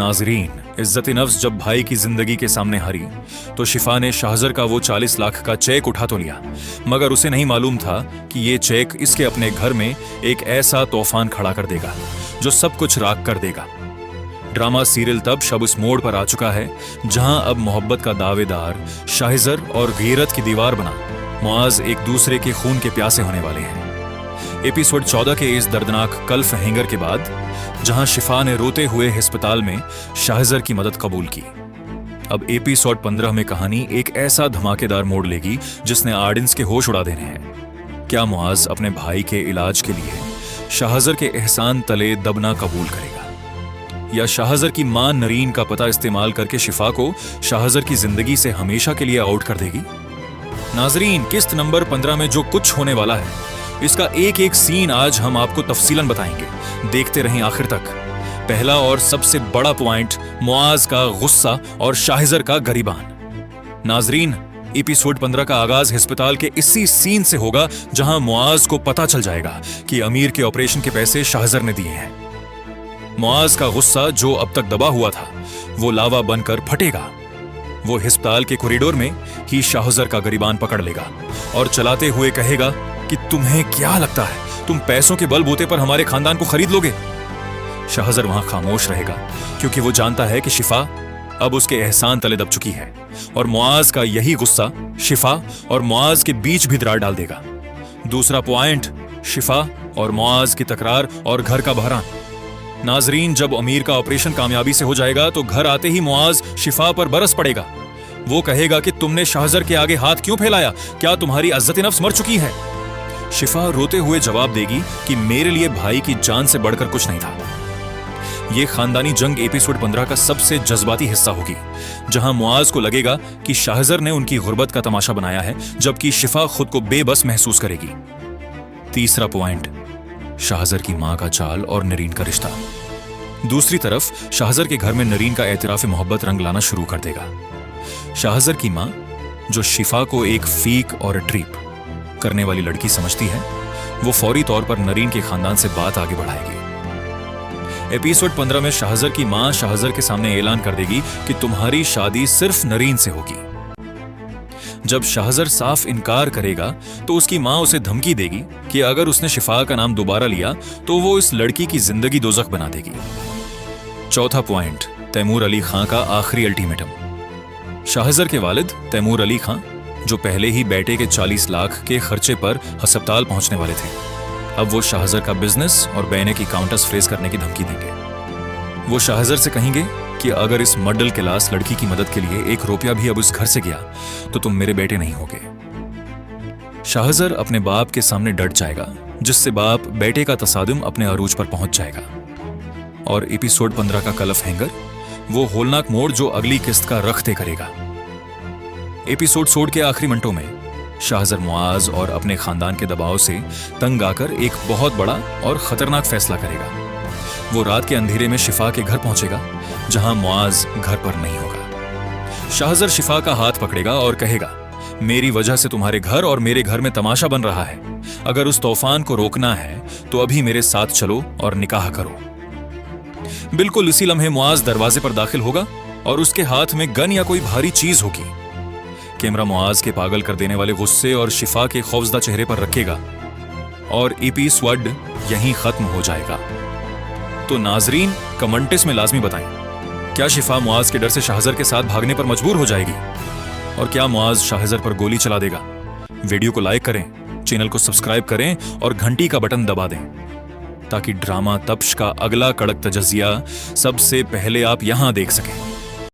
नाजरीन, इज्जत नफ्स जब भाई की जिंदगी के सामने हारी तो शिफा ने शाहजर का वो 40 लाख का चेक उठा तो लिया, मगर उसे नहीं मालूम था कि ये चेक इसके अपने घर में एक ऐसा तूफान खड़ा कर देगा जो सब कुछ राख कर देगा। ड्रामा सीरियल तब शब उस मोड़ पर आ चुका है जहां अब मोहब्बत का दावेदार शाहजर और गैरत की दीवार बना मुआज एक दूसरे के खून के प्यासे होने वाले हैं। एपिसोड 14 के इस दर्दनाक कल्फ हैंगर के बाद जहां शिफा ने रोते हुए अस्पताल में शाहजर की मदद कबूल की, अब एपिसोड 15 में कहानी एक ऐसा धमाकेदार मोड़ लेगी जिसने ऑडियंस के होश उड़ा देने हैं। क्या मुआज अपने भाई के इलाज के लिए शाहजर के एहसान तले दबना कबूल करेगा, या शाहजर की मां नरीन का पता इस्तेमाल करके शिफा को शाहजर की जिंदगी से हमेशा के लिए आउट कर देगी? नाजरीन, किस्त नंबर 15 में जो कुछ होने वाला है इसका एक एक सीन आज हम आपको तफसीलन बताएंगे। देखते रहें आखिर तक। पहला और सबसे बड़ा पॉइंट, मुआज का गुस्सा और शाहजर का गरिबान। नाजरीन, एपिसोड 15 का आगाज अस्पताल के इसी सीन से होगा जहां मुआज को पता चल जाएगा कि अमीर के ऑपरेशन के पैसे शाहजर ने दिए हैं। मुआज का गुस्सा जो अब तक दबा हुआ था वो लावा बनकर फटेगा। वो अस्पताल के कॉरिडोर में ही शाहजर का गरिबान पकड़ लेगा और चलाते हुए कहेगा कि तुम्हें क्या लगता है तुम पैसों के बलबूते पर हमारे खानदान को खरीद लोगे? शाहजर वहां खामोश रहेगा क्योंकि वो जानता है कि शिफा अब उसके एहसान तले दब चुकी है और मुआज का यही गुस्सा शिफा और मुआज के बीच भी दरार डाल देगा। दूसरा पॉइंट, शिफा और मुआज की तकरार और घर का बहरान। नाजरीन, जब अमीर का ऑपरेशन कामयाबी से हो जाएगा तो घर आते ही मुआज शिफा पर बरस पड़ेगा। वो कहेगा कि तुमने शाहजर के आगे हाथ क्यों फैलाया? क्या तुम्हारी इज्जत नफ्स मर चुकी है? शिफा रोते हुए जवाब देगी कि मेरे लिए भाई की जान से बढ़कर कुछ नहीं था। यह खानदानी जंग एपिसोड 15 का सबसे जज्बाती हिस्सा होगी, जहां मुआज को लगेगा कि शाहजर ने उनकी गुर्बत का तमाशा बनाया है, जबकि शिफा खुद को बेबस महसूस करेगी। तीसरा पॉइंट, शाहजर की मां का चाल और नरीन का रिश्ता। दूसरी तरफ शाहजर के घर में नरीन का एतराफ मोहब्बत रंग लाना शुरू कर देगा। शाहजर की मां, जो शिफा को एक फीक और ट्रीप करने वाली लड़की समझती है, वो फौरी तौर पर नरीन के खानदान से बात आगे बढ़ाएगी। एपिसोड 15 में शाहजर की मां शाहजर के सामने ऐलान कर देगी कि तुम्हारी शादी सिर्फ नरीन से होगी। जब शाहजर साफ इनकार करेगा तो उसकी मां उसे धमकी देगी कि अगर उसने शिफा का नाम दोबारा लिया तो वो इस लड़की की जिंदगी दोजख बना देगी। चौथा पॉइंट, तैमूर अली खां का आखिरी अल्टीमेटम। शाहजर के वालिद तैमूर अली खां, जो पहले ही बेटे के 40 लाख के खर्चे पर अस्पताल पहुंचने वाले थे, अब वो शाहजर का बिजनेस और बहने की काउंटर्स फ्रेज करने की धमकी देंगे। वो शाहजर से कहेंगे कि अगर इस मडल क्लास लड़की की मदद के लिए 1 रुपया भी अब उस घर से गया तो तुम मेरे बेटे नहीं होगे। शाहजर अपने बाप के सामने डट जाएगा, जिससे बाप बेटे का तसादुम अपने अरूज पर पहुंच जाएगा। और एपिसोड 15 का कलफ हैंगर, वो होलनाक मोड़ जो अगली किस्त का रख तय करेगा। एपिसोड 16 के आखिरी मिनटों में शाहजर मुआज और अपने खानदान के दबाव से तंग आकर एक बहुत बड़ा और खतरनाक फैसला करेगा। वो रात के अंधेरे में शिफा के घर पहुंचेगा जहां मुआज घर पर नहीं होगा। शाहजर शिफा का हाथ पकड़ेगा और कहेगा, मेरी वजह से तुम्हारे घर और मेरे घर में तमाशा बन रहा है। अगर उस तूफान को रोकना है तो अभी मेरे साथ चलो और निकाह करो। बिल्कुल इसी लम्हे मुआज दरवाजे पर दाखिल होगा और उसके हाथ में गन या कोई भारी चीज होगी। कैमरा मुआज के पागल कर देने वाले गुस्से और शिफा के खौफजदा चेहरे पर रखेगा और एपिसोड यहीं खत्म हो जाएगा। तो नाजरीन, कमेंट्स में लाजमी बताएं, क्या शिफा मुआज के डर से शाहजर के साथ भागने पर मजबूर हो जाएगी? और क्या मुआज शाहजर पर गोली चला देगा? वीडियो को लाइक करें, चैनल को सब्सक्राइब करें और घंटी का बटन दबा दें ताकि ड्रामा तप्श का अगला कड़क तजज़िया सबसे पहले आप यहां देख सकें।